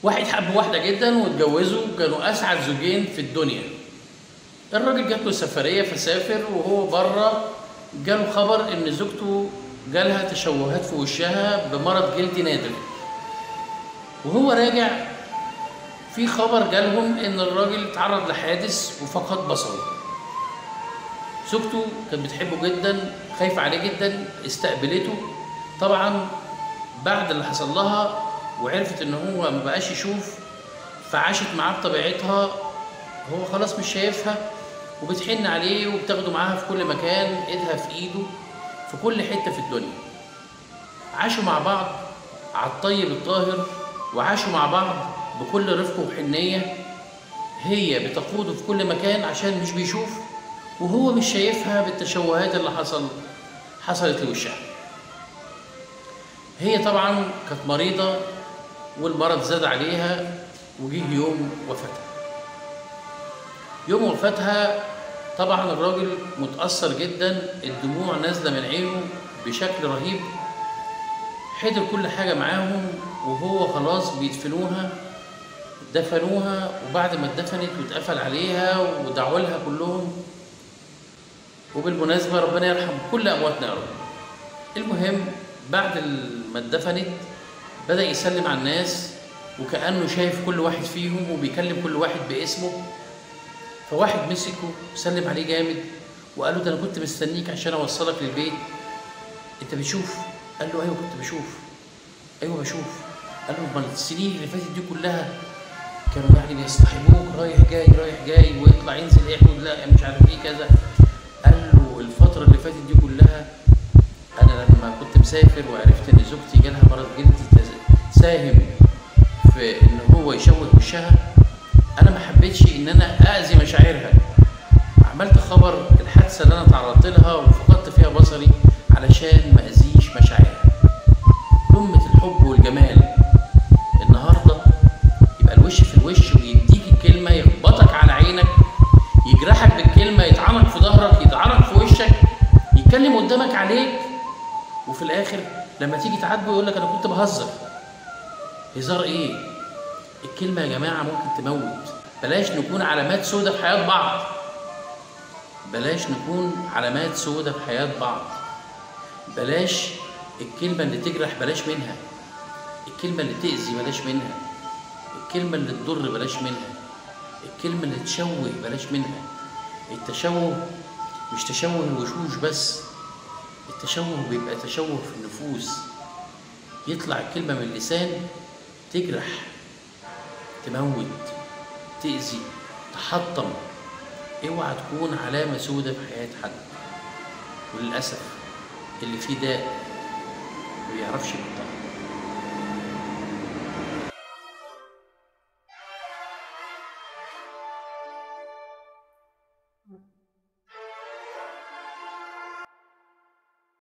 واحد حب واحدة جدا واتجوزوا، كانوا أسعد زوجين في الدنيا. الراجل جات له سفرية فسافر، وهو بره جاله خبر إن زوجته جالها تشوهات في وشها بمرض جلدي نادر. وهو راجع في خبر جالهم إن الراجل اتعرض لحادث وفقد بصره. زوجته كانت بتحبه جدا، خايفة عليه جدا، استقبلته. طبعا بعد اللي حصل لها وعرفت ان هو ما بقاش يشوف، فعاشت معاه بطبيعتها. هو خلاص مش شايفها وبتحن عليه وبتاخده معاها في كل مكان، ايدها في ايده في كل حته في الدنيا. عاشوا مع بعض على الطيب الطاهر، وعاشوا مع بعض بكل رفق وحنيه. هي بتقوده في كل مكان عشان مش بيشوف، وهو مش شايفها بالتشوهات اللي حصلت لوشها. هي طبعا كانت مريضة والمرض زاد عليها، وجه يوم وفاتها. يوم وفاتها طبعا الراجل متأثر جدا، الدموع نازلة من عينه بشكل رهيب. حضر كل حاجة معاهم، وهو خلاص بيدفنوها. دفنوها، وبعد ما اتدفنت واتقفل عليها ودعوا لها كلهم. وبالمناسبة ربنا يرحم كل أمواتنا يا رب. المهم بعد ما اتدفنت بدأ يسلم على الناس، وكأنه شايف كل واحد فيهم وبيكلم كل واحد باسمه. فواحد مسكه سلم عليه جامد وقال له ده أنا كنت مستنيك عشان أوصلك للبيت، أنت بتشوف؟ قال له أيوه كنت بشوف. أيوه بشوف. قال له أمال السنين اللي فاتت دي كلها كانوا يعني بيصطحبوك رايح جاي رايح جاي، ويطلع ينزل يحمد لا مش عارف إيه كذا. قال له الفترة اللي فاتت دي كلها أنا لما كنت مسافر وعرفت إن زوجتي جالها مرض جلدي ساهم في إن هو يشوه وشها، أنا ما حبيتش إن أنا أذي مشاعرها. عملت خبر الحادثة اللي أنا تعرضت لها وفقدت فيها بصري علشان ما أذيش مشاعرها. قمة الحب والجمال النهارده يبقى الوش في الوش، ويديك الكلمة، يخبطك على عينك، يجرحك بالكلمة، يطعنك في ظهرك، يطعنك في وشك، يتكلم قدامك عليك، وفي الاخر لما تيجي تعاتبه يقول لك انا كنت بهزر. هزار ايه؟ الكلمه يا جماعه ممكن تموت. بلاش نكون علامات سودة في حياه بعض. بلاش نكون علامات سودة في حياه بعض. بلاش الكلمه اللي تجرح بلاش منها. الكلمه اللي تأذي بلاش منها. الكلمه اللي تضر بلاش منها. الكلمه اللي تشوه بلاش منها. التشوه مش تشوه الوشوش بس، التشوه بيبقى تشوه في النفوس. يطلع الكلمة من اللسان تجرح، تموت، تأذي، تحطم. اوعى تكون علامة سودة في حياة حد. وللأسف اللي فيه داء ما بيعرفش يبطل.